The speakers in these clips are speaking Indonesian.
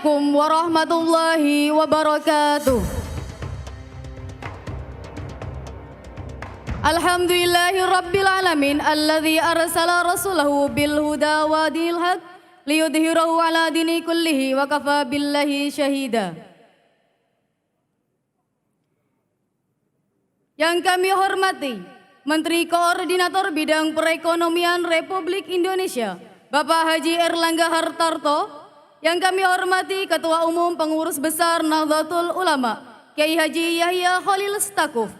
Assalamualaikum warahmatullahi wabarakatuh. Alhamdulillahi rabbil alamin alladzi arsala rasulahu bil huda wa dinil haq liyudhhirahu ala dini kullihi wa kafa billahi syahida. Yang kami hormati Menteri Koordinator Bidang Perekonomian Republik Indonesia Bapak Haji Erlangga Hartarto, yang kami hormati Ketua Umum Pengurus Besar Nahdlatul Ulama Kiai Haji Yahya Khalil Stakuf,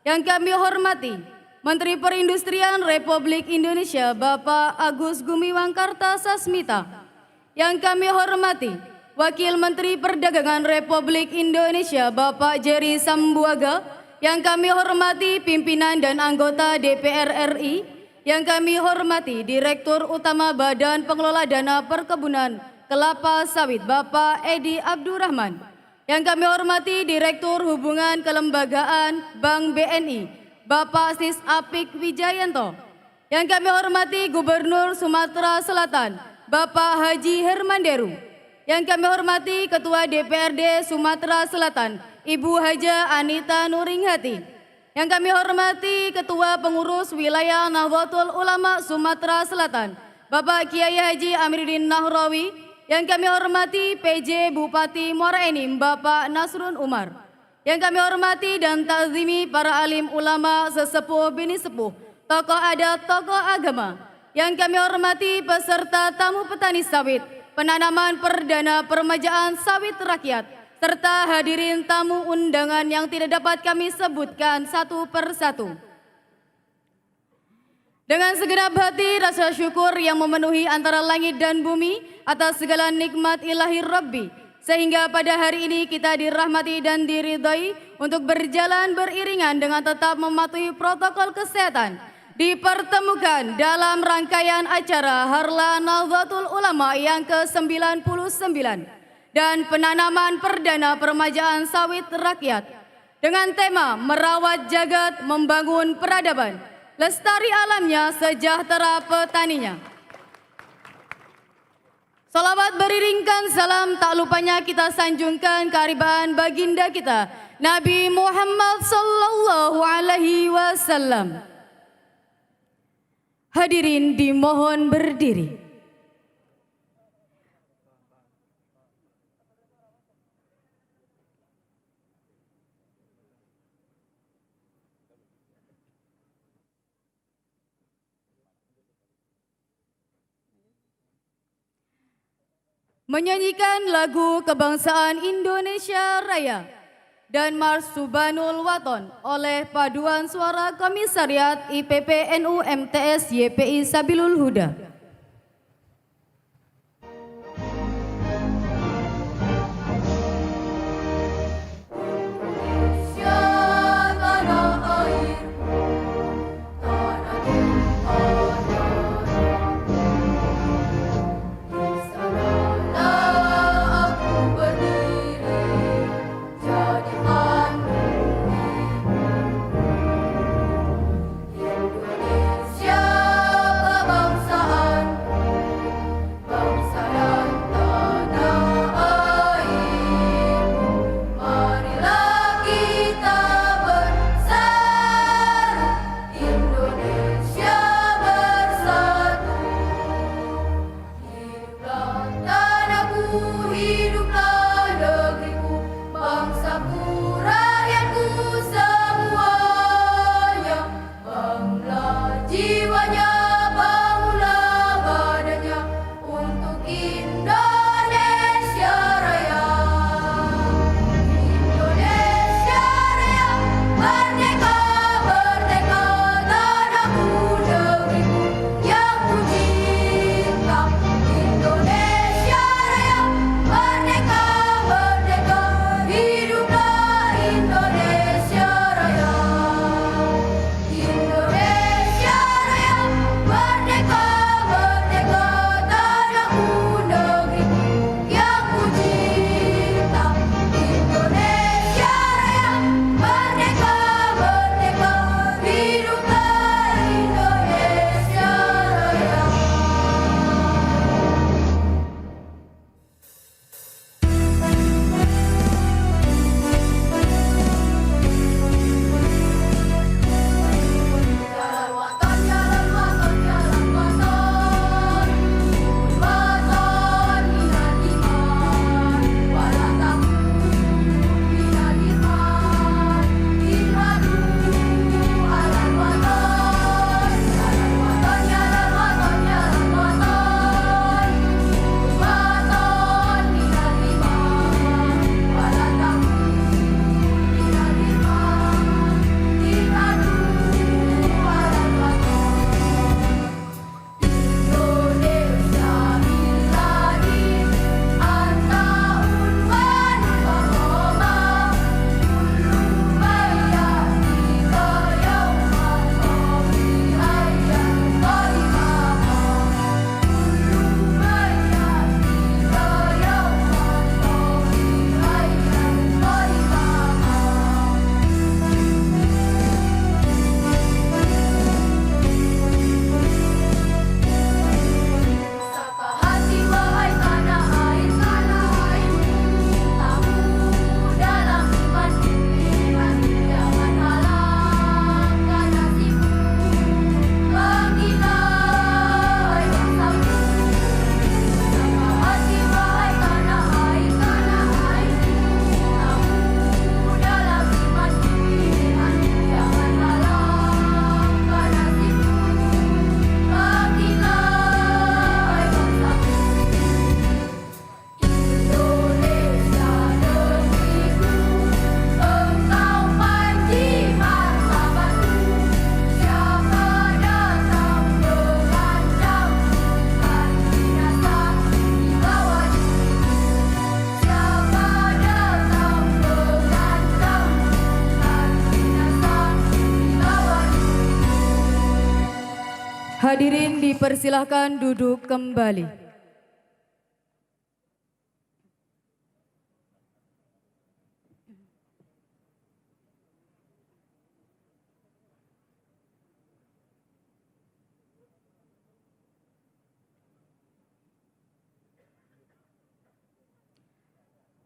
yang kami hormati Menteri Perindustrian Republik Indonesia Bapak Agus Gumiwang Kartasasmita, yang kami hormati Wakil Menteri Perdagangan Republik Indonesia Bapak Jerry Sambuaga, yang kami hormati pimpinan dan anggota DPR RI, yang kami hormati Direktur Utama Badan Pengelola Dana Perkebunan Kelapa Sawit Bapak Edi Abdurrahman, yang kami hormati Direktur Hubungan Kelembagaan Bank BNI Bapak Sis Apik Wijayanto, yang kami hormati Gubernur Sumatera Selatan Bapak Haji Hermanderu, yang kami hormati Ketua DPRD Sumatera Selatan Ibu Haja Anita Nuringhati, yang kami hormati Ketua Pengurus Wilayah Nahdlatul Ulama Sumatera Selatan Bapak Kiai Haji Amiruddin Nahrawi, yang kami hormati PJ Bupati Muara Enim Bapak Nasrun Umar, yang kami hormati dan ta'zimi para alim ulama, sesepuh bini sepuh, tokoh adat, tokoh agama, yang kami hormati peserta tamu petani sawit, penanaman perdana permajaan sawit rakyat, serta hadirin tamu undangan yang tidak dapat kami sebutkan satu persatu. Dengan segenap hati rasa syukur yang memenuhi antara langit dan bumi atas segala nikmat ilahi Rabbi, sehingga pada hari ini kita dirahmati dan diridhai untuk berjalan beriringan dengan tetap mematuhi protokol kesehatan, dipertemukan dalam rangkaian acara Harla Nahdlatul Ulama yang ke-99 dan penanaman perdana permajaan sawit rakyat dengan tema merawat jagat, membangun peradaban, lestari alamnya, sejahtera petaninya. Salawat beriringkan salam tak lupanya kita sanjungkan kearifan baginda kita Nabi Muhammad sallallahu alaihi wasallam. Hadirin dimohon berdiri. Menyanyikan lagu kebangsaan Indonesia Raya dan Mars Subhanul Waton oleh paduan suara Komisariat IPP NU MTS YPI Sabilul Huda. Indonesia, bangsa Hadirin dipersilahkan duduk kembali.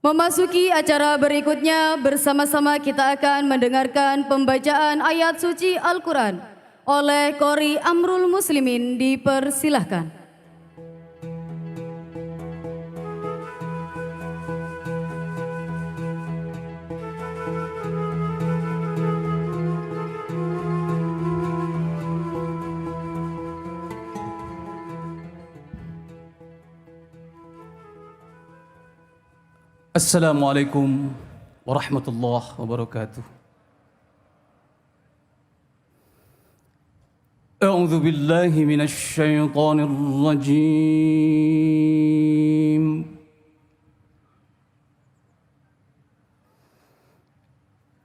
Memasuki acara berikutnya, bersama-sama kita akan mendengarkan pembacaan ayat suci Al-Quran oleh Qori Amrul Muslimin. Dipersilahkan. Assalamualaikum warahmatullahi wabarakatuh. A'udzu billahi minasy syaithanir rajim.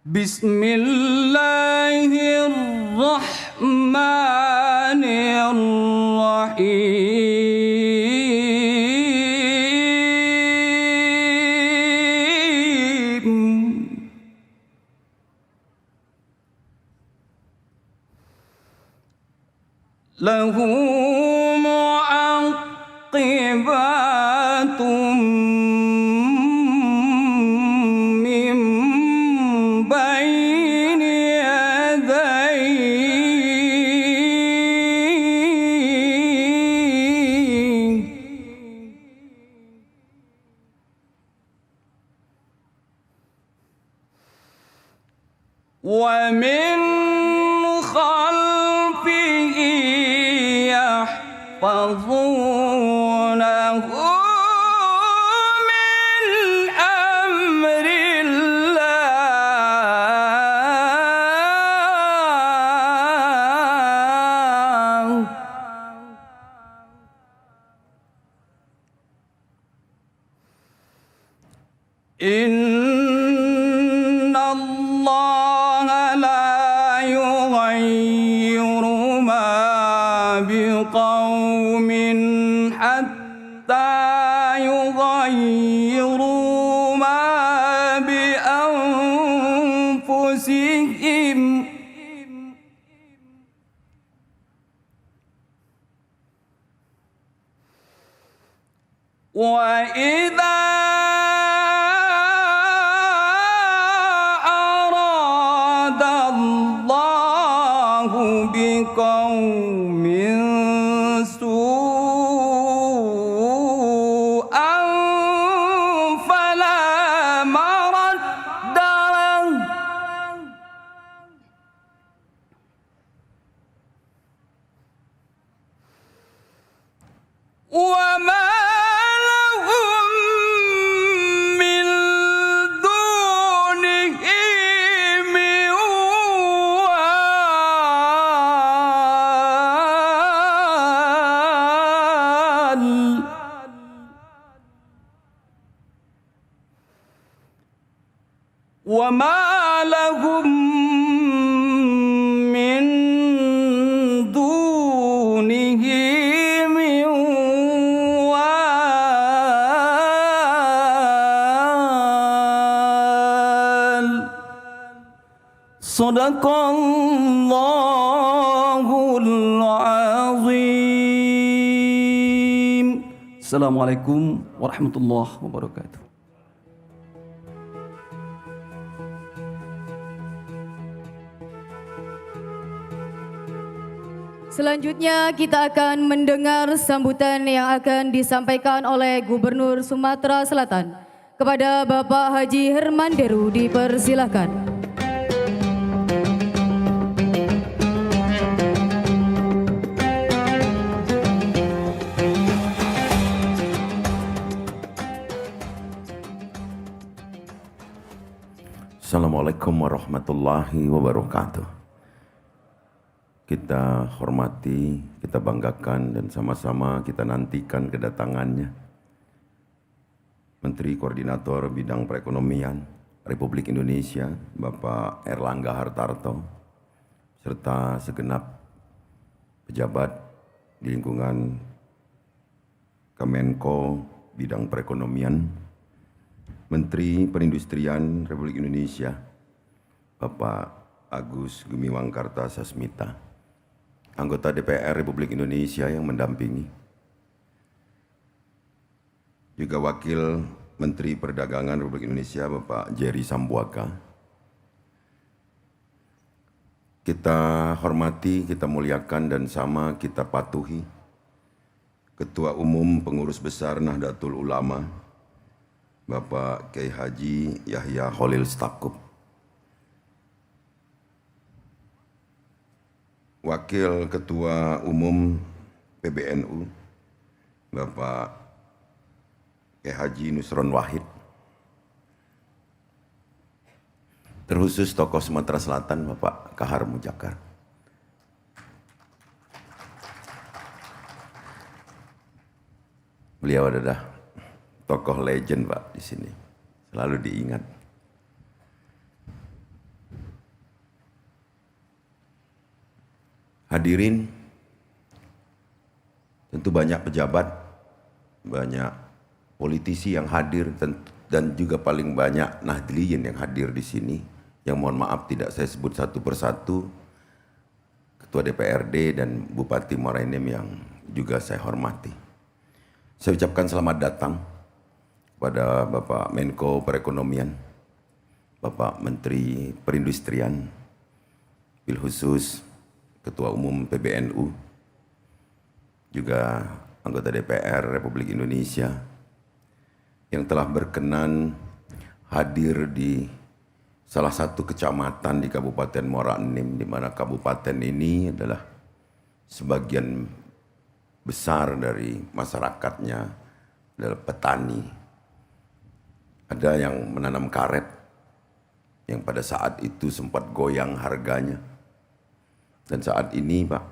Bismillahirrahmanirrahim. Lahu mu'aqibatun min baini yadayhi wa min يحفظونه من أمر الله إن الله لا يغير ما بقوم حتى يغيروا ما بأنفسهم وإذا أراد الله بقوم سوءا فلا مرد له وما لهم من دونه من وال وما لهم من دونه من وال صدق الله العظيم. Assalamualaikum warahmatullahi wabarakatuh. Selanjutnya kita akan mendengar sambutan yang akan disampaikan oleh Gubernur Sumatera Selatan kepada Bapak Haji Herman Deru. Dipersilahkan. Assalamualaikum warahmatullahi wabarakatuh. Kita hormati, kita banggakan dan sama-sama kita nantikan kedatangannya Menteri Koordinator Bidang Perekonomian Republik Indonesia Bapak Erlangga Hartarto serta segenap pejabat di lingkungan Kemenko bidang perekonomian, Menteri Perindustrian Republik Indonesia, Bapak Agus Gumiwang Kartasasmita, anggota DPR Republik Indonesia yang mendampingi, juga Wakil Menteri Perdagangan Republik Indonesia Bapak Jerry Sambuaga. Kita hormati, kita muliakan dan sama kita patuhi Ketua Umum Pengurus Besar Nahdlatul Ulama Bapak Kiai Haji Yahya Khalil Stakuf, Wakil Ketua Umum PBNU Bapak Kiai Haji Nusron Wahid, terkhusus tokoh Sumatera Selatan Bapak Kahar Mujakar. Beliau adalah tokoh legend Pak di sini, selalu diingat. Hadirin, tentu banyak pejabat, banyak politisi yang hadir dan juga paling banyak Nahdliyin yang hadir di sini. Yang mohon maaf tidak saya sebut satu persatu. Ketua DPRD dan Bupati Muara Enim yang juga saya hormati. Saya ucapkan selamat datang kepada Bapak Menko Perekonomian, Bapak Menteri Perindustrian, bil khusus Ketua Umum PBNU, juga anggota DPR Republik Indonesia yang telah berkenan hadir di salah satu kecamatan di Kabupaten Muara Enim, di mana kabupaten ini adalah sebagian besar dari masyarakatnya adalah petani. Ada yang menanam karet yang pada saat itu sempat goyang harganya. Dan saat ini Pak,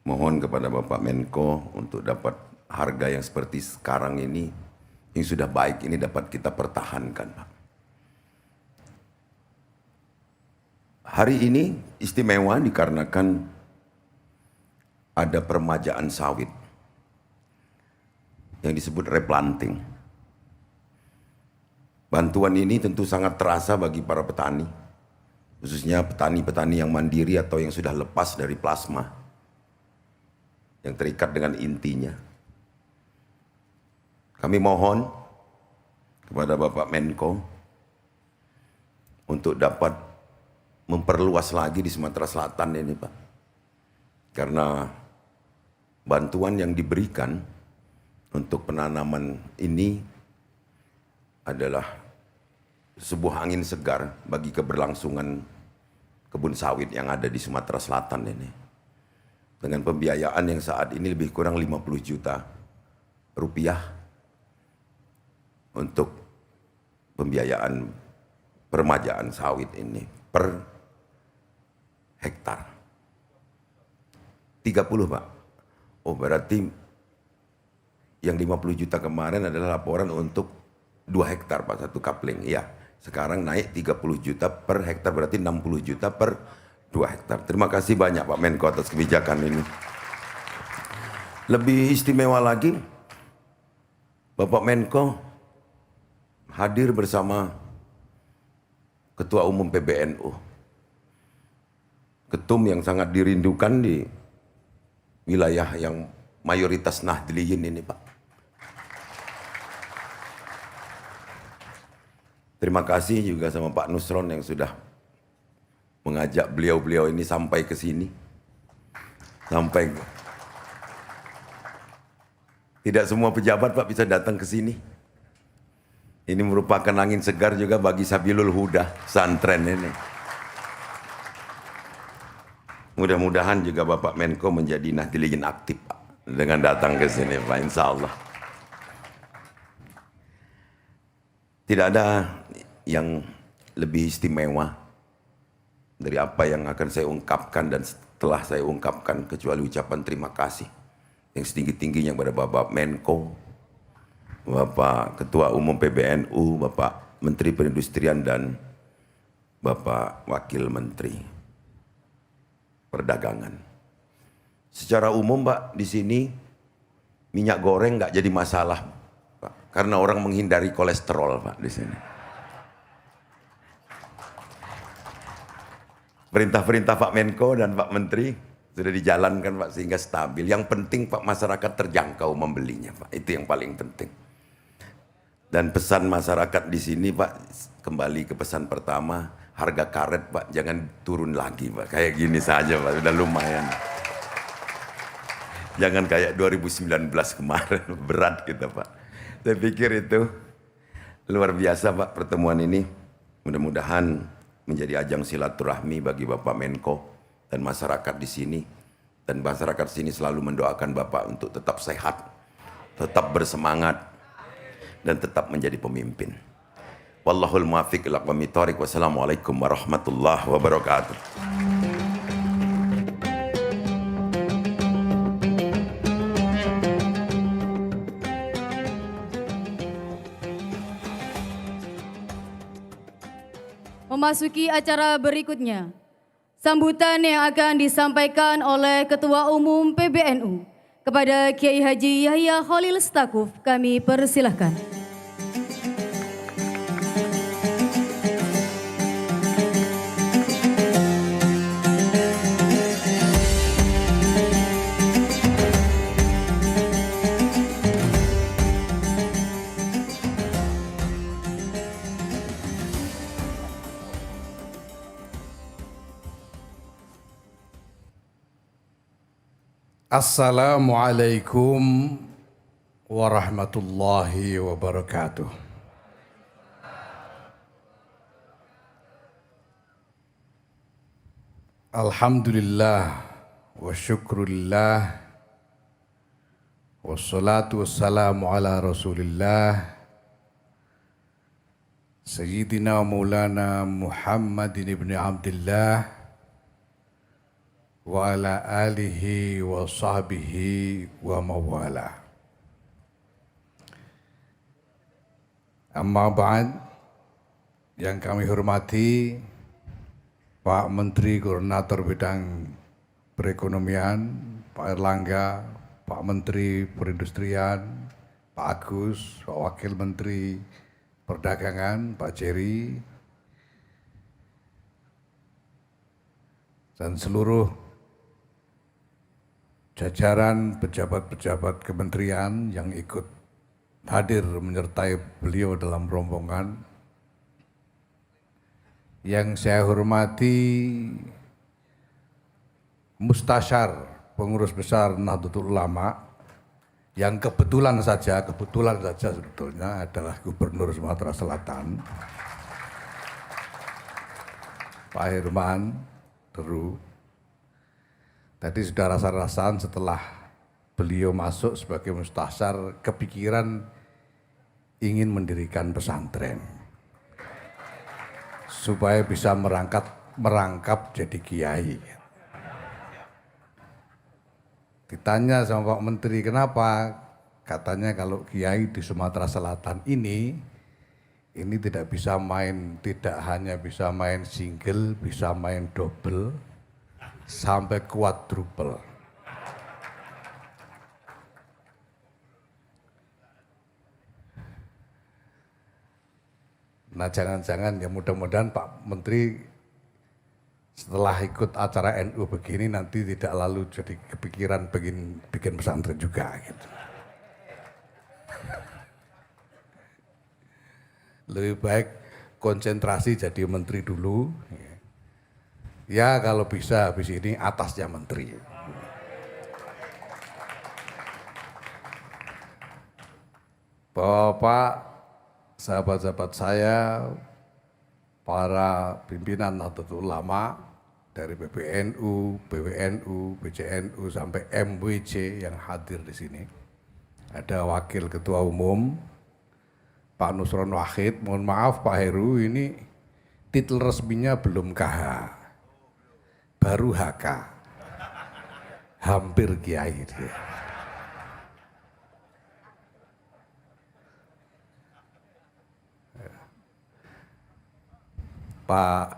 mohon kepada Bapak Menko untuk dapat harga yang seperti sekarang ini, yang sudah baik ini dapat kita pertahankan Pak. Hari ini istimewa dikarenakan ada permajaan sawit yang disebut replanting. Bantuan ini tentu sangat terasa bagi para petani, khususnya petani-petani yang mandiri atau yang sudah lepas dari plasma, yang terikat dengan intinya. Kami mohon kepada Bapak Menko untuk dapat memperluas lagi di Sumatera Selatan ini Pak. Karena bantuan yang diberikan untuk penanaman ini adalah sebuah angin segar bagi keberlangsungan kebun sawit yang ada di Sumatera Selatan ini. Dengan pembiayaan yang saat ini lebih kurang 50 juta rupiah untuk pembiayaan permajaan sawit ini per hektar. 30 Pak. Oh berarti yang 50 juta kemarin adalah laporan untuk 2 hektar Pak, satu kapling. Iya, sekarang naik 30 juta per hektar, berarti 60 juta per 2 hektar. Terima kasih banyak Pak Menko atas kebijakan ini. Lebih istimewa lagi, Bapak Menko hadir bersama Ketua Umum PBNU. Ketum yang sangat dirindukan di wilayah yang mayoritas Nahdliyin ini Pak. Terima kasih juga sama Pak Nusron yang sudah mengajak beliau-beliau ini sampai ke sini. Sampai tidak semua pejabat Pak bisa datang ke sini. Ini merupakan angin segar juga bagi Sabilul Huda, santren ini. Mudah-mudahan juga Bapak Menko menjadi Nahdliyin aktif Pak, dengan datang ke sini Pak, insya Allah. Tidak ada yang lebih istimewa dari apa yang akan saya ungkapkan dan setelah saya ungkapkan kecuali ucapan terima kasih yang setinggi-tingginya kepada Bapak Menko, Bapak Ketua Umum PBNU, Bapak Menteri Perindustrian dan Bapak Wakil Menteri Perdagangan. Secara umum Pak, di sini minyak goreng nggak jadi masalah Pak, karena orang menghindari kolesterol Pak di sini. Perintah-perintah Pak Menko dan Pak Menteri sudah dijalankan Pak sehingga stabil. Yang penting Pak masyarakat terjangkau membelinya Pak, itu yang paling penting. Dan pesan masyarakat di sini Pak, kembali ke pesan pertama, harga karet Pak jangan turun lagi Pak, kayak gini saja Pak, sudah lumayan. Jangan kayak 2019 kemarin, berat kita Pak. Saya pikir itu luar biasa Pak pertemuan ini. Mudah-mudahan menjadi ajang silaturahmi bagi Bapak Menko dan masyarakat di sini. Dan masyarakat sini selalu mendoakan Bapak untuk tetap sehat, tetap bersemangat, dan tetap menjadi pemimpin. Wallahul muwaffiq ila aqwamit thoriq. Wassalamualaikum warahmatullahi wabarakatuh. Memasuki acara berikutnya, sambutan yang akan disampaikan oleh Ketua Umum PBNU kepada Kiai Haji Yahya Khalil Stakuf, kami persilahkan. Assalamualaikum warahmatullahi wabarakatuh. Alhamdulillah wa syukrulillah wassalatu wassalamu ala rasulillah Sayyidina Maulana Muhammadin ibn Abdullah wa ala alihi wa sahbihi wa mawala. Amma ba'd, yang kami hormati Pak Menteri Koordinator Bidang Perekonomian, Pak Erlangga, Pak Menteri Perindustrian, Pak Agus, Pak Wakil Menteri Perdagangan, Pak Jerry, dan seluruh jajaran pejabat-pejabat kementerian yang ikut hadir menyertai beliau dalam rombongan. Yang saya hormati Mustasyar Pengurus Besar Nahdlatul Ulama yang kebetulan saja sebetulnya adalah Gubernur Sumatera Selatan, Pak Herman Deru. Tadi sudah rasa-rasaan setelah beliau masuk sebagai mustasyar, kepikiran ingin mendirikan pesantren supaya bisa merangkap jadi kiai. Ditanya sama Pak Menteri, kenapa? Katanya kalau kiai di Sumatera Selatan ini tidak bisa main, tidak hanya bisa main single, bisa main double, sampai quadruple. Nah jangan-jangan ya mudah-mudahan Pak Menteri setelah ikut acara NU begini nanti tidak lalu jadi kepikiran bikin pesantren juga gitu. Lebih baik konsentrasi jadi menteri dulu. Ya kalau bisa habis ini atasnya menteri. Bapak, sahabat-sahabat saya, para pimpinan Nahdlatul Ulama dari PBNU, PWNU, PCNU sampai MWC yang hadir di sini. Ada Wakil Ketua Umum Pak Nusron Wahid. Mohon maaf Pak Heru, ini titel resminya belum KH. Baru HK, hampir kiai dia. Pak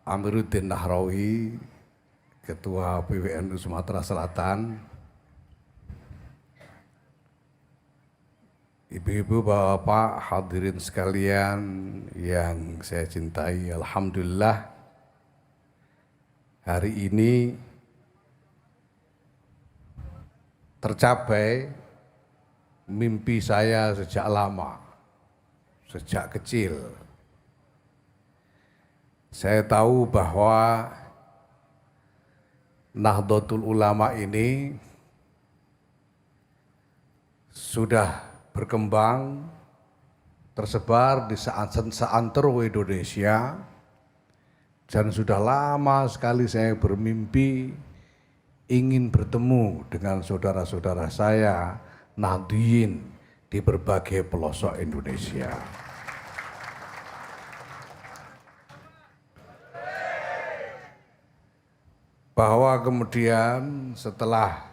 Amiruddin Nahrawi Ketua PWNU Sumatera Selatan, Ibu-ibu, bapak-bapak, hadirin sekalian yang saya cintai, alhamdulillah hari ini tercapai mimpi saya sejak lama, sejak kecil. Saya tahu bahwa Nahdlatul Ulama ini sudah berkembang, tersebar di seantero Indonesia, dan sudah lama sekali saya bermimpi ingin bertemu dengan saudara-saudara saya Nahdliyin di berbagai pelosok Indonesia. Bahwa kemudian setelah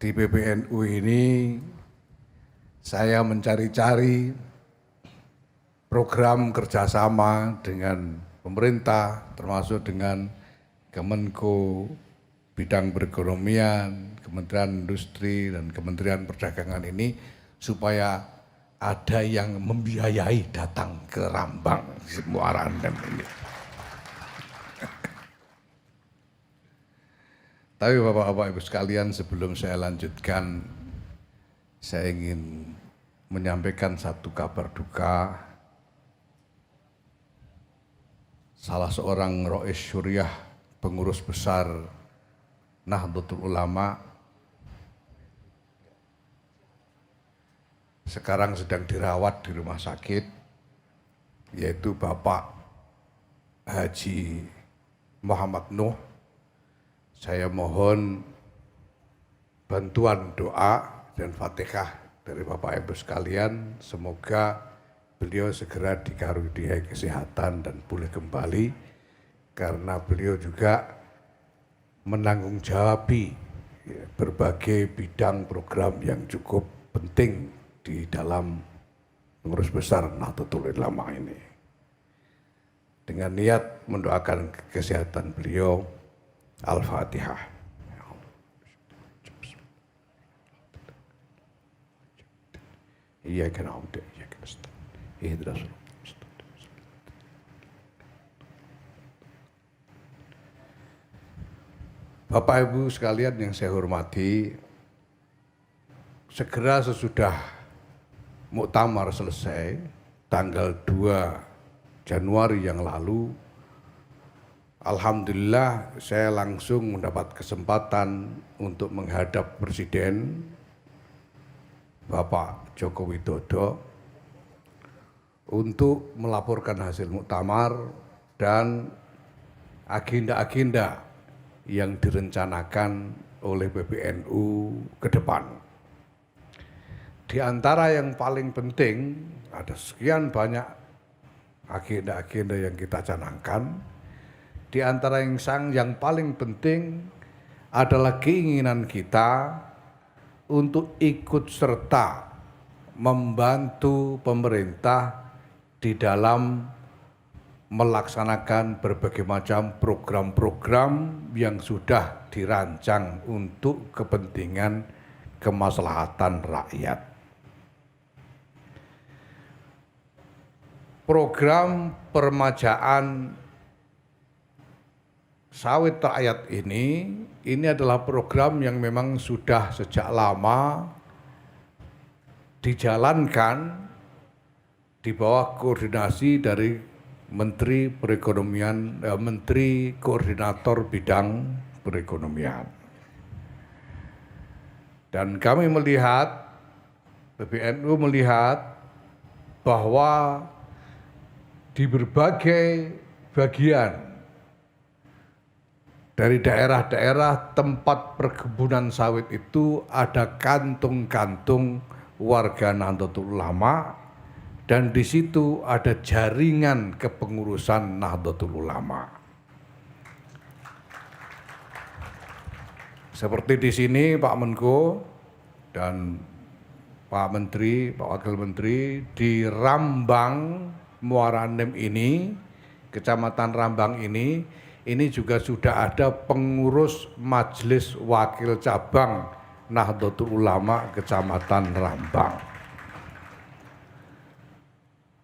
di PBNU ini saya mencari-cari program kerjasama dengan pemerintah, termasuk dengan Kemenko bidang perekonomian, Kementerian Industri, dan Kementerian Perdagangan ini, supaya ada yang membiayai datang ke Rambang, Muara Enim ini. Tapi Bapak-Bapak Ibu sekalian, sebelum saya lanjutkan, saya ingin menyampaikan satu kabar duka. Salah seorang Rois Syuriah, pengurus besar Nahdlatul Ulama, sekarang sedang dirawat di rumah sakit, yaitu Bapak Haji Muhammad Nuh. Saya mohon bantuan doa dan Fatihah dari Bapak Ibu sekalian, semoga beliau segera dikaruniai kesehatan dan pulih kembali, karena beliau juga menanggung-jawabi berbagai bidang program yang cukup penting di dalam pengurus besar Nahdlatul Ulama ini. Dengan niat mendoakan kesehatan beliau, Al-Fatihah. Iyyaka na'budu wa iyyaka nasta'in. Ihdinas siratal mustaqim. Bapak Ibu sekalian yang saya hormati, segera sesudah muktamar selesai tanggal 2 Januari yang lalu, alhamdulillah saya langsung mendapat kesempatan untuk menghadap Presiden Bapak Joko Widodo untuk melaporkan hasil muktamar dan agenda-agenda yang direncanakan oleh PBNU ke depan. Di antara yang paling penting, ada sekian banyak agenda-agenda yang kita canangkan. Di antara yang paling penting adalah keinginan kita untuk ikut serta membantu pemerintah di dalam melaksanakan berbagai macam program-program yang sudah dirancang untuk kepentingan kemaslahatan rakyat. Program permajaan sawit rakyat ini adalah program yang memang sudah sejak lama dijalankan di bawah koordinasi dari Menteri Perekonomian, Menteri Koordinator Bidang Perekonomian. Dan kami melihat, PBNU melihat bahwa di berbagai bagian dari daerah-daerah tempat perkebunan sawit itu ada kantung-kantung warga Nahdlatul Ulama, dan di situ ada jaringan kepengurusan Nahdlatul Ulama. Seperti di sini Pak Menko dan Pak Menteri, Pak Wakil Menteri, di Rambang Muara Enim ini, Kecamatan Rambang ini ini juga sudah ada pengurus Majelis Wakil Cabang Nahdlatul Ulama Kecamatan Rambang.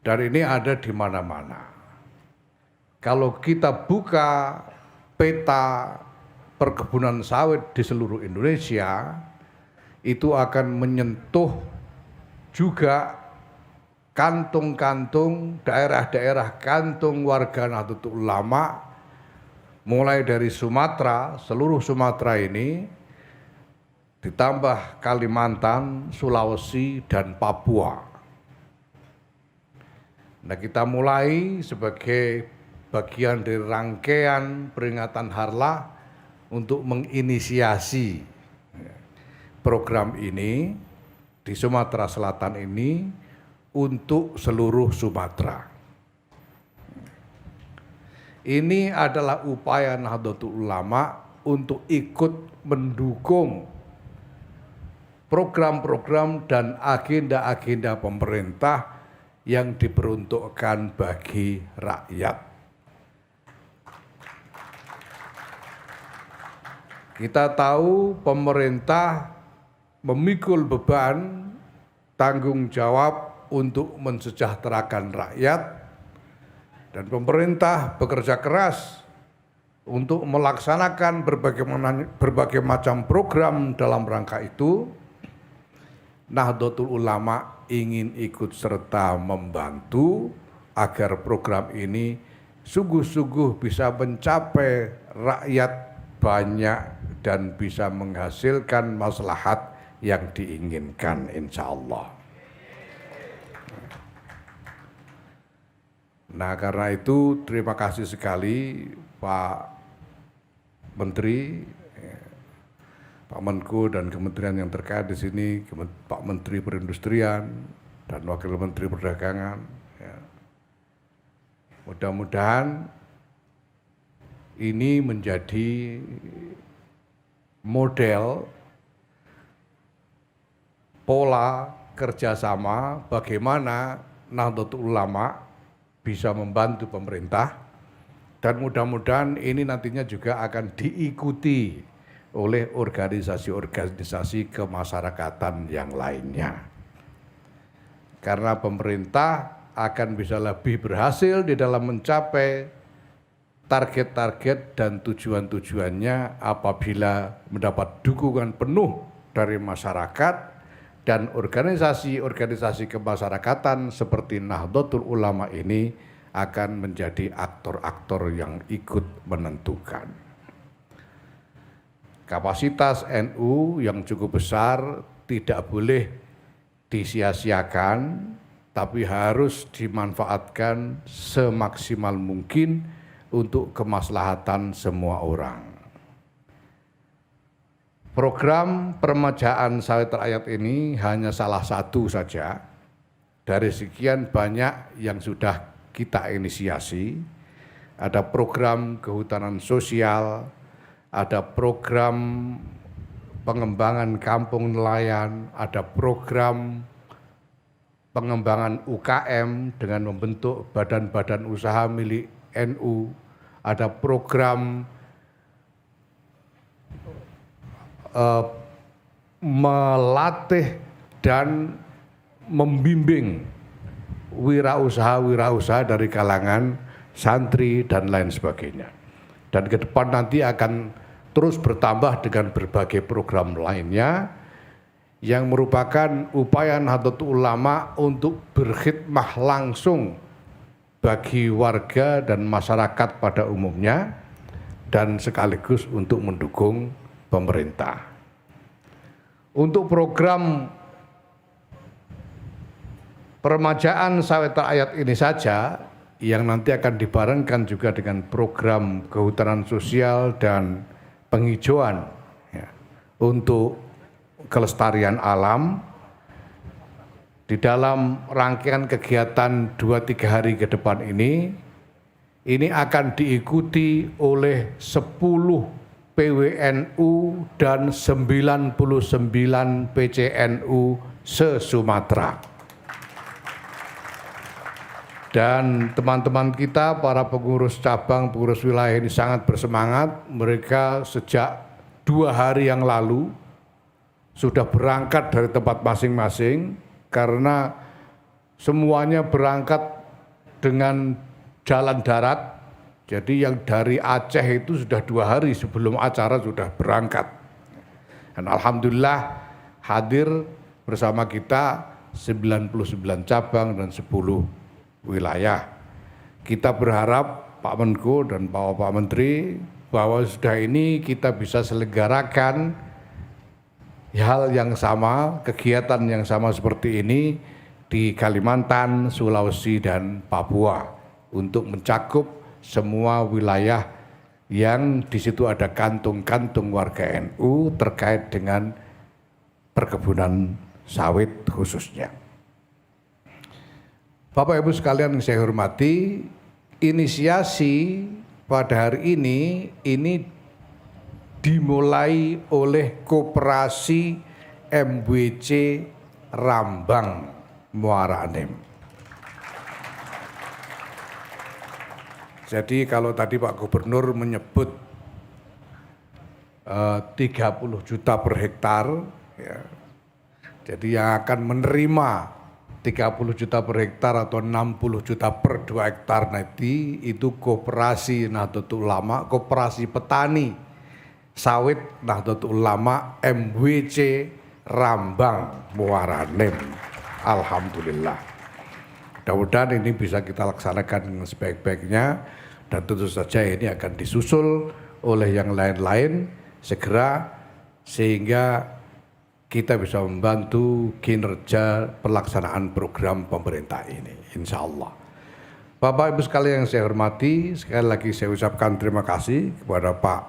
Dan ini ada di mana-mana. Kalau kita buka peta perkebunan sawit di seluruh Indonesia, itu akan menyentuh juga kantung-kantung, daerah-daerah kantung warga Nahdlatul Ulama, mulai dari Sumatera, seluruh Sumatera ini, ditambah Kalimantan, Sulawesi, dan Papua. Nah, kita mulai sebagai bagian dari rangkaian peringatan Harlah untuk menginisiasi program ini di Sumatera Selatan ini untuk seluruh Sumatera. Ini adalah upaya Nahdlatul Ulama untuk ikut mendukung program-program dan agenda-agenda pemerintah yang diperuntukkan bagi rakyat. Kita tahu pemerintah memikul beban tanggung jawab untuk mensejahterakan rakyat, dan pemerintah bekerja keras untuk melaksanakan berbagai macam program dalam rangka itu. Nahdlatul Ulama ingin ikut serta membantu agar program ini sungguh-sungguh bisa mencapai rakyat banyak dan bisa menghasilkan maslahat yang diinginkan, insya Allah. Nah, karena itu terima kasih sekali Pak Menteri, Pak Menko dan kementerian yang terkait di sini, Pak Menteri Perindustrian dan Wakil Menteri Perdagangan. Ya. Mudah-mudahan ini menjadi model pola kerjasama bagaimana Nahdlatul Ulama bisa membantu pemerintah, dan mudah-mudahan ini nantinya juga akan diikuti oleh organisasi-organisasi kemasyarakatan yang lainnya. Karena pemerintah akan bisa lebih berhasil di dalam mencapai target-target dan tujuan-tujuannya apabila mendapat dukungan penuh dari masyarakat dan organisasi-organisasi kemasyarakatan seperti Nahdlatul Ulama ini akan menjadi aktor-aktor yang ikut menentukan. Kapasitas NU yang cukup besar tidak boleh disia-siakan, tapi harus dimanfaatkan semaksimal mungkin untuk kemaslahatan semua orang. Program peremajaan sawit rakyat ini hanya salah satu saja dari sekian banyak yang sudah kita inisiasi. Ada program kehutanan sosial, ada program pengembangan kampung nelayan, ada program pengembangan UKM dengan membentuk badan-badan usaha milik NU, ada program melatih dan membimbing wirausaha dari kalangan santri dan lain sebagainya. Dan ke depan nanti akan terus bertambah dengan berbagai program lainnya yang merupakan upaya Nahdlatul Ulama untuk berkhidmah langsung bagi warga dan masyarakat pada umumnya dan sekaligus untuk mendukung pemerintah. Untuk program peremajaan sawit rakyat ini saja yang nanti akan dibarengkan juga dengan program kehutanan sosial dan penghijauan ya, untuk kelestarian alam. Di dalam rangkaian kegiatan 2-3 hari ke depan ini akan diikuti oleh 10 PWNU dan 99 PCNU se-Sumatera. Dan teman-teman kita, para pengurus cabang, pengurus wilayah ini sangat bersemangat. Mereka sejak 2 hari yang lalu sudah berangkat dari tempat masing-masing karena semuanya berangkat dengan jalan darat. Jadi yang dari Aceh itu sudah 2 hari sebelum acara sudah berangkat. Dan alhamdulillah hadir bersama kita 99 cabang dan 10 wilayah. Kita berharap Pak Menko dan Pak Menteri bahwa sudah ini kita bisa selenggarakan hal yang sama, kegiatan yang sama seperti ini di Kalimantan, Sulawesi, dan Papua untuk mencakup semua wilayah yang di situ ada kantung-kantung warga NU terkait dengan perkebunan sawit khususnya. Bapak Ibu sekalian yang saya hormati, inisiasi pada hari ini dimulai oleh Koperasi MWC Rambang Muara Enim. Jadi kalau tadi Pak Gubernur menyebut 30 juta per hektar, ya, jadi yang akan menerima 30 juta per hektar atau 60 juta per 2 hektar nanti itu Koperasi Nahdlatul Ulama, Koperasi Petani Sawit Nahdlatul Ulama MWC Rambang Muara Enim. Alhamdulillah. Mudah-mudahan ini bisa kita laksanakan dengan sebaik-baiknya dan tentu saja ini akan disusul oleh yang lain-lain segera sehingga kita bisa membantu kinerja pelaksanaan program pemerintah ini, insya Allah. Bapak Ibu sekalian yang saya hormati, sekali lagi saya ucapkan terima kasih kepada Pak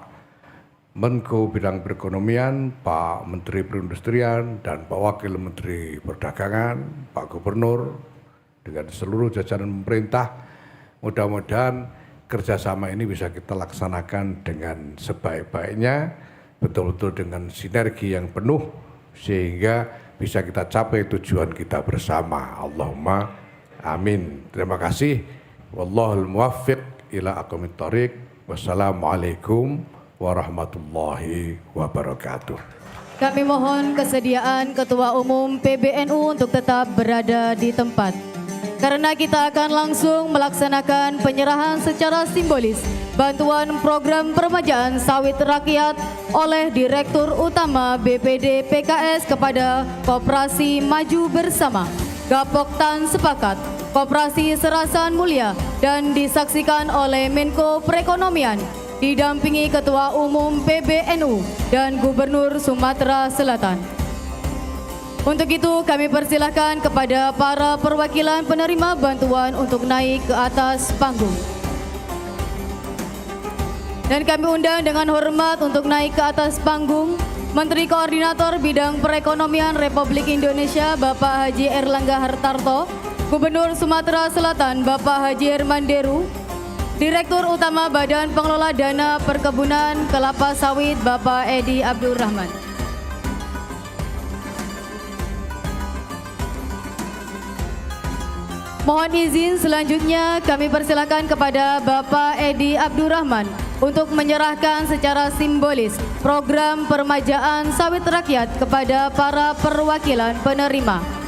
Menko Bidang Perekonomian, Pak Menteri Perindustrian, dan Pak Wakil Menteri Perdagangan, Pak Gubernur, dengan seluruh jajaran pemerintah. Mudah-mudahan kerjasama ini bisa kita laksanakan dengan sebaik-baiknya, betul-betul dengan sinergi yang penuh, sehingga bisa kita capai tujuan kita bersama. Allahumma amin. Terima kasih. Wallahul muwaffiq ila aqwamit thoriq. Wassalamualaikum warahmatullahi wabarakatuh. Kami mohon kesediaan Ketua Umum PBNU untuk tetap berada di tempat. Karena kita akan langsung melaksanakan penyerahan secara simbolis bantuan program peremajaan sawit rakyat oleh Direktur Utama BPD PKS kepada Koperasi Maju Bersama, Gapoktan Sepakat, Koperasi Serasan Mulia, dan disaksikan oleh Menko Perekonomian, didampingi Ketua Umum PBNU dan Gubernur Sumatera Selatan. Untuk itu kami persilahkan kepada para perwakilan penerima bantuan untuk naik ke atas panggung. Dan kami undang dengan hormat untuk naik ke atas panggung Menteri Koordinator Bidang Perekonomian Republik Indonesia Bapak Haji Erlangga Hartarto, Gubernur Sumatera Selatan Bapak Haji Herman Deru, Direktur Utama Badan Pengelola Dana Perkebunan Kelapa Sawit Bapak Edi Abdurrahman. Mohon izin selanjutnya kami persilakan kepada Bapak Edi Abdurrahman untuk menyerahkan secara simbolis program peremajaan sawit rakyat kepada para perwakilan penerima.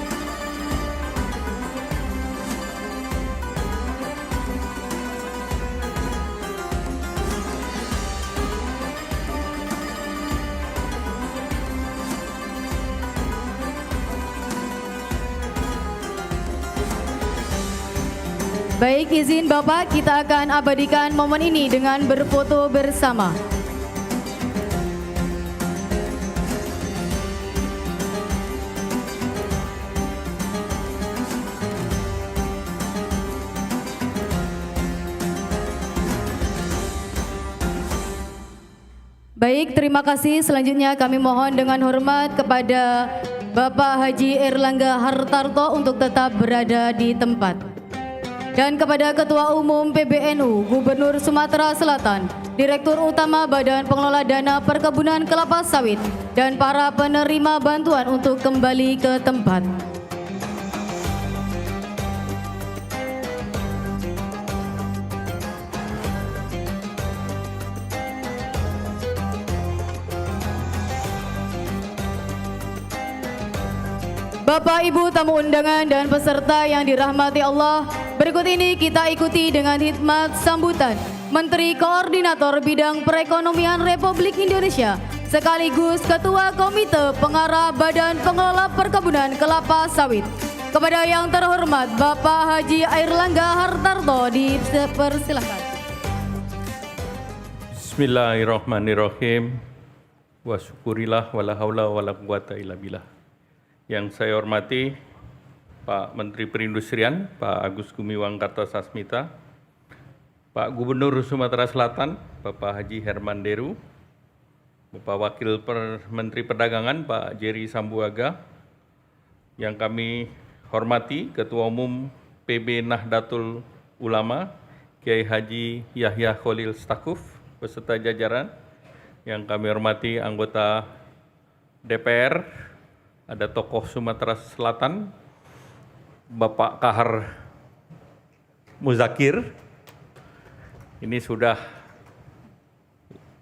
Baik, izin Bapak, kita akan abadikan momen ini dengan berfoto bersama. Baik, terima kasih. Selanjutnya kami mohon dengan hormat kepada Bapak Haji Erlangga Hartarto untuk tetap berada di tempat. Dan kepada Ketua Umum PBNU, Gubernur Sumatera Selatan, Direktur Utama Badan Pengelola Dana Perkebunan Kelapa Sawit, dan para penerima bantuan untuk kembali ke tempat. Bapak, Ibu, tamu undangan dan peserta yang dirahmati Allah, berikut ini kita ikuti dengan hikmat sambutan Menteri Koordinator Bidang Perekonomian Republik Indonesia sekaligus Ketua Komite Pengarah Badan Pengelola Perkebunan Kelapa Sawit. Kepada yang terhormat Bapak Haji Airlangga Hartarto dipersilahkan. Bismillahirrahmanirrahim. Wa syukurillah wala haula wala quwata illa billah. Yang saya hormati Pak Menteri Perindustrian, Pak Agus Gumiwang Kartasasmita, Pak Gubernur Sumatera Selatan, Bapak Haji Herman Deru, Bapak Wakil Menteri Perdagangan, Pak Jerry Sambuaga, yang kami hormati Ketua Umum PB Nahdlatul Ulama, Kiai Haji Yahya Khalil Stakuf, beserta jajaran, yang kami hormati anggota DPR, ada tokoh Sumatera Selatan, Bapak Kahar Muzakir. Ini sudah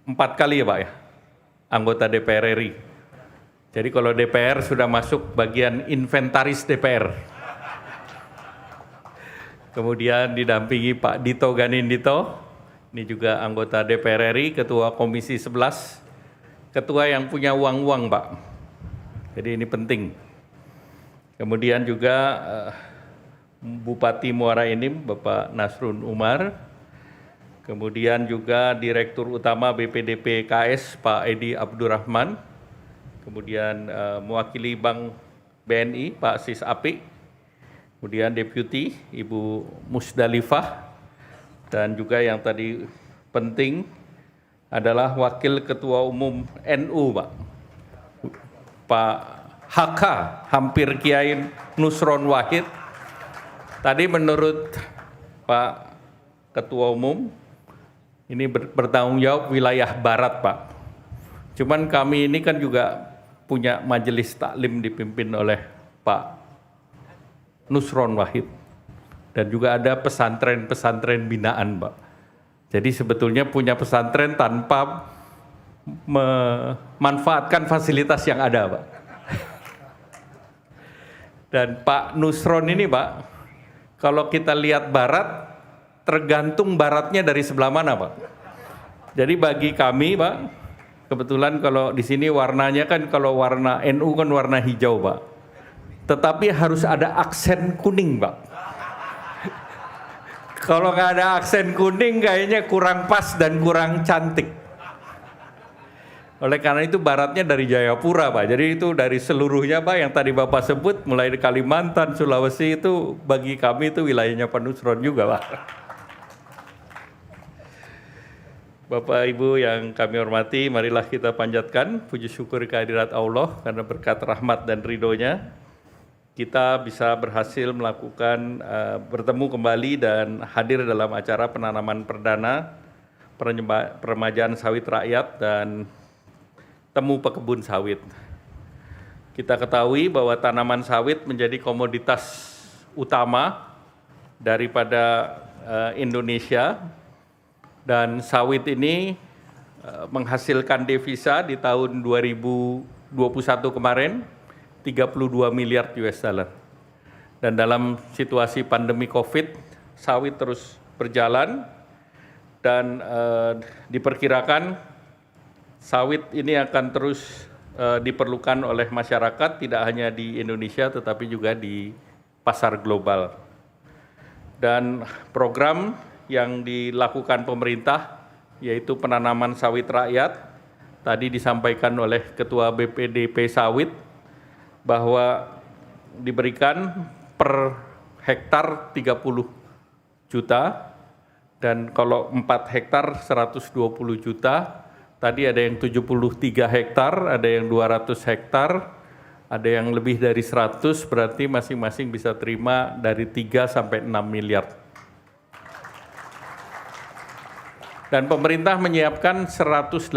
4 kali ya Pak ya, anggota DPR RI. Jadi kalau DPR sudah masuk bagian inventaris DPR. Kemudian didampingi Pak Dito Ganindito, ini juga anggota DPR RI, Ketua Komisi 11, Ketua yang punya uang-uang Pak. Jadi ini penting. Kemudian juga Bupati Muara Enim, Bapak Nasrun Umar. Kemudian juga Direktur Utama BPDP KS, Pak Edi Abdurrahman. Kemudian mewakili Bank BNI, Pak Sis Api. Kemudian Deputi, Ibu Musdalifah. Dan juga yang tadi penting adalah Wakil Ketua Umum NU, Pak HK, hampir Kiai Nusron Wahid. Tadi menurut Pak Ketua Umum, ini bertanggung jawab wilayah Barat, Pak. Cuman kami ini kan juga punya majelis taklim dipimpin oleh Pak Nusron Wahid. Dan juga ada pesantren-pesantren binaan, Pak. Jadi sebetulnya punya pesantren tanpa memanfaatkan fasilitas yang ada, Pak. Dan Pak Nusron ini, Pak, kalau kita lihat Barat, tergantung Baratnya dari sebelah mana, Pak. Jadi bagi kami, Pak, kebetulan kalau di sini warnanya kan kalau warna NU kan warna hijau, Pak. Tetapi harus ada aksen kuning, Pak. Kalau nggak ada aksen kuning kayaknya kurang pas dan kurang cantik. Oleh karena itu Baratnya dari Jayapura, Pak. Jadi itu dari seluruhnya, Pak, yang tadi Bapak sebut, mulai dari Kalimantan, Sulawesi, itu bagi kami itu wilayahnya Pak Nusron juga, Pak. Bapak Ibu yang kami hormati, marilah kita panjatkan puji syukur kehadirat Allah karena berkat rahmat dan ridhonya kita bisa berhasil melakukan bertemu kembali dan hadir dalam acara penanaman perdana peremajaan sawit rakyat dan temu pekebun sawit. Kita ketahui bahwa tanaman sawit menjadi komoditas utama daripada Indonesia, dan sawit ini menghasilkan devisa di tahun 2021 kemarin 32 miliar US dollar. Dan dalam situasi pandemi COVID, sawit terus berjalan dan diperkirakan sawit ini akan terus diperlukan oleh masyarakat, tidak hanya di Indonesia tetapi juga di pasar global. Dan program yang dilakukan pemerintah yaitu penanaman sawit rakyat, tadi disampaikan oleh Ketua BPDP Sawit bahwa diberikan per hektar 30 juta, dan kalau 4 hektar 120 juta. Tadi ada yang 73 hektar, ada yang 200 hektar, ada yang lebih dari 100, berarti masing-masing bisa terima dari 3 sampai 6 miliar. Dan pemerintah menyiapkan 180.000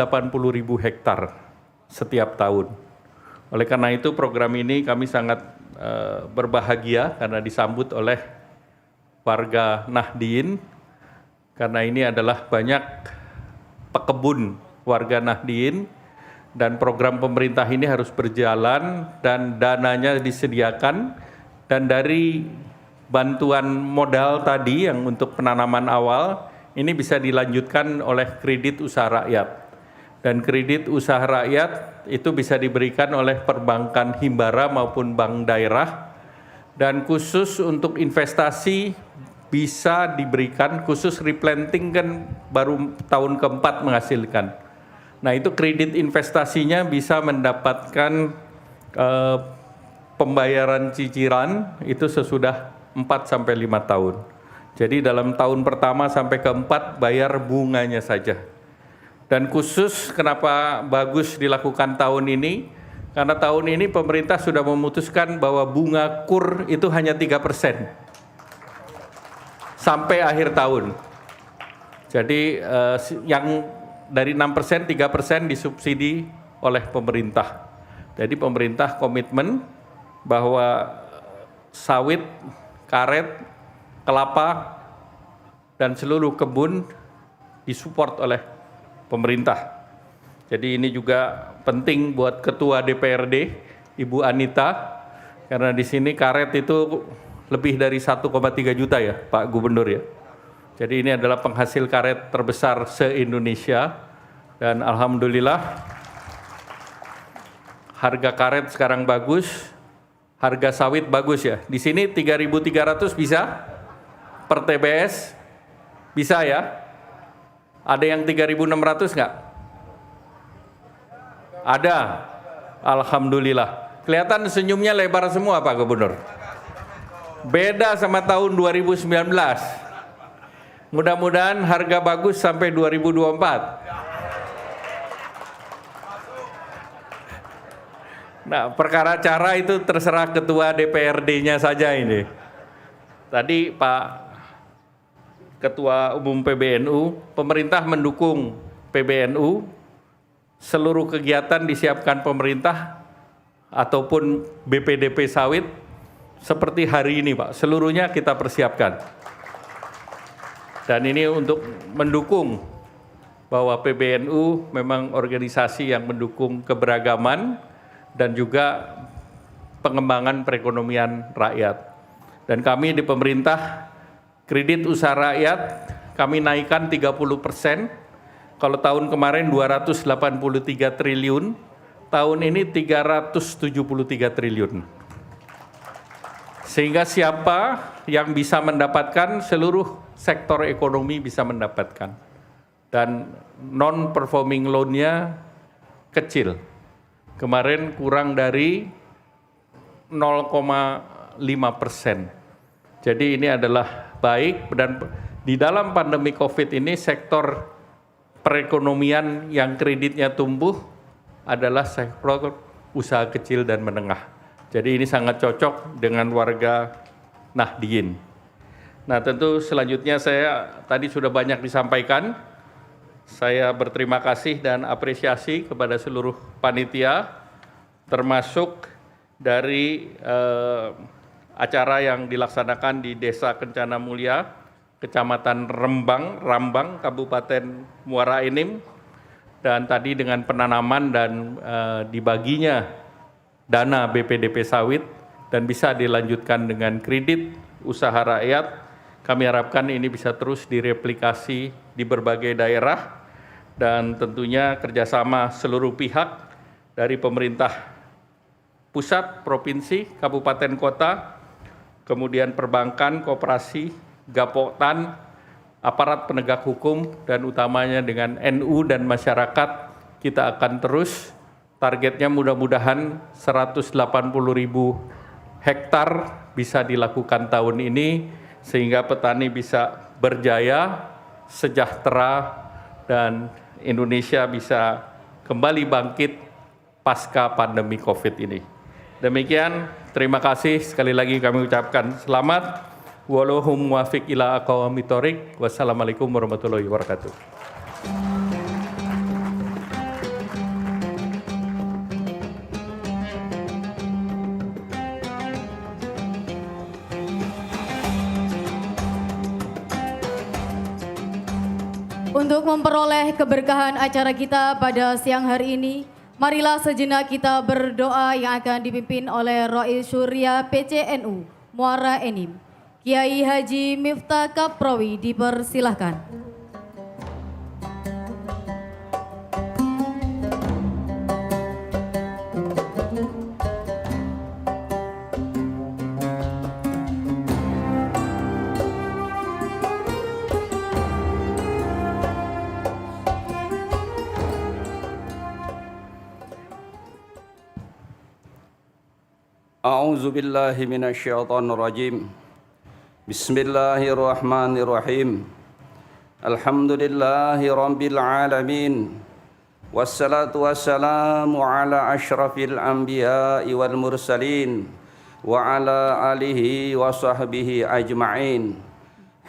hektar setiap tahun. Oleh karena itu program ini kami sangat berbahagia karena disambut oleh warga Nahdien, karena ini adalah banyak pekebun warga Nahdien dan program pemerintah ini harus berjalan dan dananya disediakan, dan dari bantuan modal tadi yang untuk penanaman awal ini bisa dilanjutkan oleh kredit usaha rakyat, dan kredit usaha rakyat itu bisa diberikan oleh perbankan himbara maupun bank daerah, dan khusus untuk investasi bisa diberikan, khusus replanting kan baru tahun keempat menghasilkan. Nah itu kredit investasinya bisa mendapatkan pembayaran cicilan itu sesudah 4-5 tahun. Jadi dalam tahun pertama sampai keempat bayar bunganya saja. Dan khusus kenapa bagus dilakukan tahun ini, karena tahun ini pemerintah sudah memutuskan bahwa bunga KUR itu hanya 3%. Sampai akhir tahun. Jadi yang dari 6%, 3% disubsidi oleh pemerintah. Jadi pemerintah komitmen bahwa sawit, karet, kelapa, dan seluruh kebun disupport oleh pemerintah. Jadi ini juga penting buat Ketua DPRD, Ibu Anita, karena di sini karet itu lebih dari 1,3 juta ya Pak Gubernur ya. Jadi ini adalah penghasil karet terbesar se-Indonesia, dan alhamdulillah harga karet sekarang bagus, harga sawit bagus ya. Di sini 3.300 bisa per TBS, bisa ya? Ada yang 3.600 nggak? Ada, alhamdulillah. Kelihatan senyumnya lebar semua Pak Gubernur. Beda sama tahun 2019. Mudah-mudahan harga bagus sampai 2024. Nah, perkara cara itu terserah Ketua DPRD-nya saja ini. Tadi Pak Ketua Umum PBNU, pemerintah mendukung PBNU, seluruh kegiatan disiapkan pemerintah ataupun BPDP sawit, seperti hari ini Pak, seluruhnya kita persiapkan. Dan ini untuk mendukung bahwa PBNU memang organisasi yang mendukung keberagaman dan juga pengembangan perekonomian rakyat. Dan kami di pemerintah, kredit usaha rakyat kami naikkan 30%. Kalau tahun kemarin 283 triliun, tahun ini 373 triliun. Sehingga siapa yang bisa mendapatkan, seluruh sektor ekonomi bisa mendapatkan. Dan non-performing loan-nya kecil. Kemarin kurang dari 0,5%. Jadi ini adalah baik, dan di dalam pandemi COVID ini sektor perekonomian yang kreditnya tumbuh adalah sektor usaha kecil dan menengah. Jadi ini sangat cocok dengan warga Nahdien. Nah tentu selanjutnya saya tadi sudah banyak disampaikan. Saya berterima kasih dan apresiasi kepada seluruh panitia, termasuk dari acara yang dilaksanakan di Desa Kencana Mulia, Kecamatan Rambang, Kabupaten Muara Enim, dan tadi dengan penanaman dan dibaginya dana BPDP sawit dan bisa dilanjutkan dengan kredit usaha rakyat. Kami harapkan ini bisa terus direplikasi di berbagai daerah, dan tentunya kerjasama seluruh pihak dari pemerintah pusat, provinsi, kabupaten, kota, kemudian perbankan, koperasi, Gapoktan, aparat penegak hukum, dan utamanya dengan NU dan masyarakat, kita akan terus. Targetnya mudah-mudahan 180.000 hektar bisa dilakukan tahun ini, sehingga petani bisa berjaya, sejahtera, dan Indonesia bisa kembali bangkit pasca pandemi COVID ini. Demikian, terima kasih. Sekali lagi kami ucapkan selamat. Wallahum muwafiq ila aqwamit thoriq. Wassalamualaikum warahmatullahi wabarakatuh. Untuk memperoleh keberkahan acara kita pada siang hari ini, Marilah sejenak kita berdoa yang akan dipimpin oleh Rais Surya PCNU Muara Enim. Kiai Haji Miftah Kaprawi dipersilahkan. A'udzu billahi minasyaitonir rajim. Bismillahirrahmanirrahim. Alhamdulillahi rabbil alamin. Wassalatu wassalamu ala asyrafil anbiya'i wal mursalin wa ala alihi wa sahbihi ajma'in.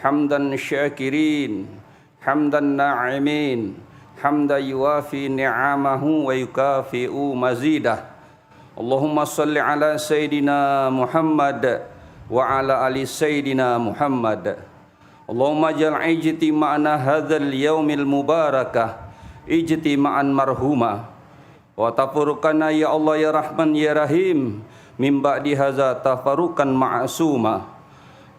Hamdan syakirin, hamdan na'imin, hamdan yuwafi ni'amahu wa yukafi'u mazidah. Allahumma salli ala Sayyidina Muhammad wa ala ali Sayyidina Muhammad. Allahumma jal ijtima'na hadzal yaumil mubarakah ijtima'an marhuma wa tafuruqana ya Allah ya Rahman ya Rahim min ba'di hadza tafaruqan ma'suma.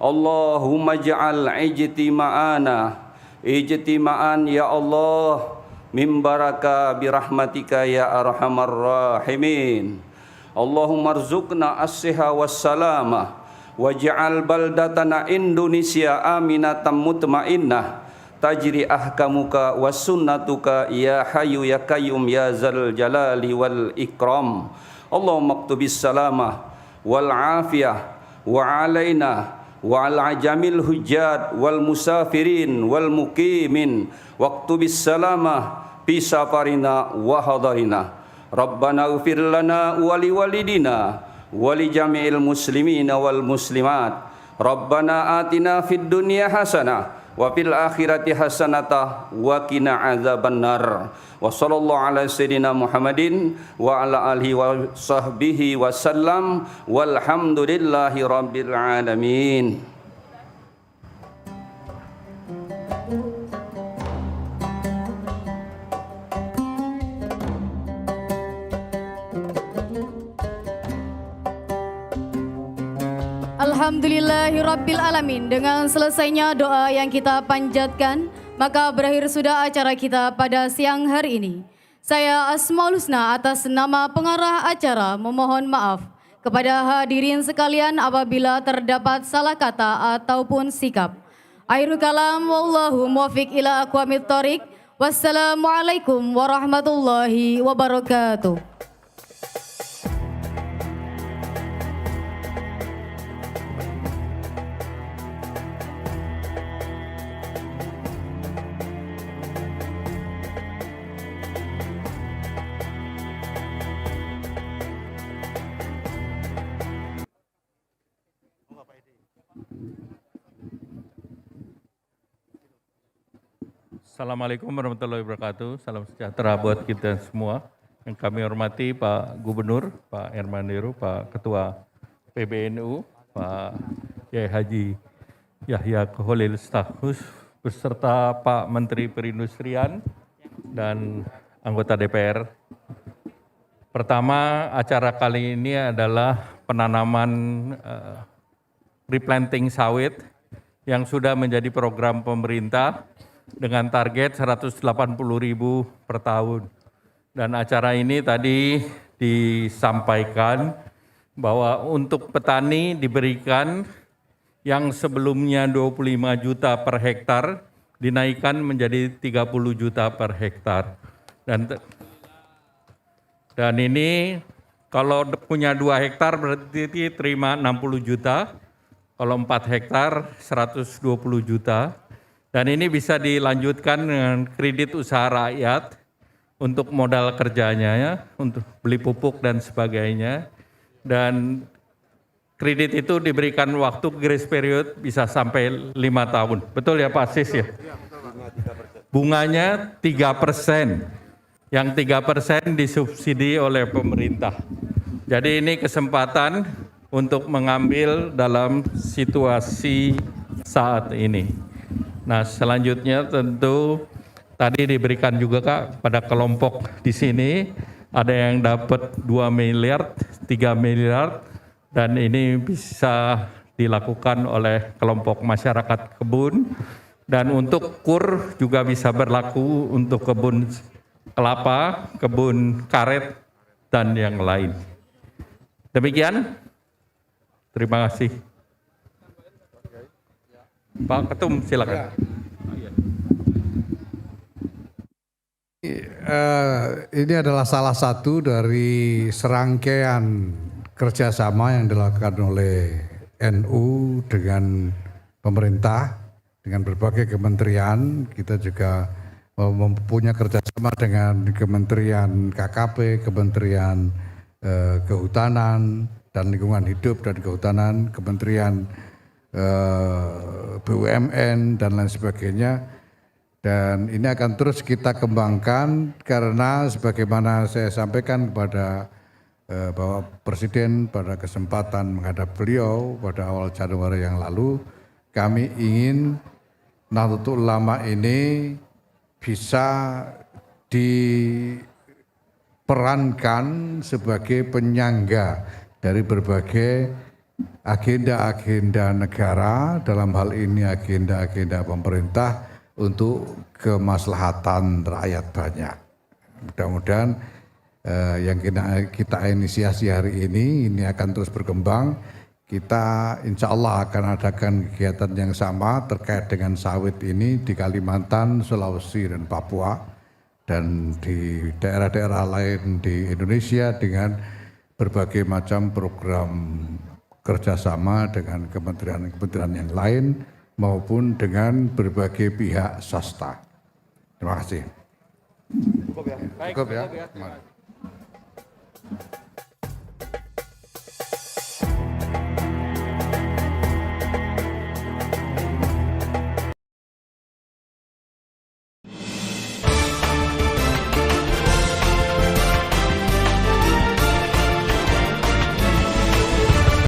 Allahumma ja'al ijtima'ana ijtima'an ya Allah min baraka bi rahmatika ya arhamar rahimin. Allahumma arzuqna as-siha was-salamah waj'al baldatana Indonesia aminatan mutmainnah tajri ahkamuka was sunnatuka ya hayyu ya qayyum ya zal jalali wal ikram. Allahumma aktubis salamah wal afiyah wa alaina wa ala jamil hujjat wal musafirin wal muqimin waktubis salamah fi safarina wa hadarina. Rabbana ighfir lana wa liwalidina wa li jami'il muslimina wal muslimat. Rabbana atina fid dunya hasanah wa fil akhirati hasanah wa qina adzabannar. Wa sallallahu ala sayyidina Muhammadin wa ala alihi wa sahbihi wasallam walhamdulillahi rabbil alamin. Alhamdulillahirabbil alamin. Dengan selesainya doa yang kita panjatkan, maka berakhir sudah acara kita pada siang hari ini. Saya Asmaul Husna atas nama pengarah acara memohon maaf kepada hadirin sekalian apabila terdapat salah kata ataupun sikap. Akhirul kalam wallahu muwaffiq ila aqwamit thoriq. Wassalamualaikum warahmatullahi wabarakatuh. Assalamualaikum warahmatullahi wabarakatuh. Salam sejahtera buat kita semua. Yang kami hormati Pak Gubernur, Pak Herman Deru, Pak Ketua PBNU, Pak Kiai Haji Yahya Kholil Stakuf, beserta Pak Menteri Perindustrian dan anggota DPR. Pertama, acara kali ini adalah penanaman replanting sawit yang sudah menjadi program pemerintah dengan target 180.000 per tahun. Dan acara ini tadi disampaikan bahwa untuk petani diberikan yang sebelumnya 25 juta per hektar dinaikkan menjadi 30 juta per hektar. Dan ini kalau punya 2 hektar berarti terima 60 juta, kalau 4 hektar 120 juta. Dan ini bisa dilanjutkan dengan kredit usaha rakyat untuk modal kerjanya, ya, untuk beli pupuk dan sebagainya. Dan kredit itu diberikan waktu grace period bisa sampai 5 tahun. Betul ya Pak Sis ya? Bunganya 3%. Yang 3% disubsidi oleh pemerintah. Jadi ini kesempatan untuk mengambil dalam situasi saat ini. Nah, selanjutnya tentu tadi diberikan juga Kak pada kelompok di sini ada yang dapat 2 miliar, 3 miliar, dan ini bisa dilakukan oleh kelompok masyarakat kebun. Dan untuk KUR juga bisa berlaku untuk kebun kelapa, kebun karet, dan yang lain. Demikian, terima kasih. Pak Ketum, silakan. Ini adalah salah satu dari serangkaian kerjasama yang dilakukan oleh NU dengan pemerintah, dengan berbagai kementerian. Kita juga mempunyai kerjasama dengan Kementerian KKP, Kementerian Kehutanan dan Lingkungan Hidup dan Kehutanan, Kementerian BUMN dan lain sebagainya. Dan ini akan terus kita kembangkan karena sebagaimana saya sampaikan kepada Bapak Presiden pada kesempatan menghadap beliau pada awal Januari yang lalu, kami ingin Nahdlatul Ulama ini bisa diperankan sebagai penyangga dari berbagai agenda-agenda negara, dalam hal ini agenda-agenda pemerintah untuk kemaslahatan rakyat banyak. Mudah-mudahan yang kita inisiasi hari ini akan terus berkembang. Kita insya Allah akan adakan kegiatan yang sama terkait dengan sawit ini di Kalimantan, Sulawesi, dan Papua, dan di daerah-daerah lain di Indonesia dengan berbagai macam program kerjasama dengan kementerian-kementerian yang lain maupun dengan berbagai pihak swasta. Terima kasih. Cukup ya. Cukup ya.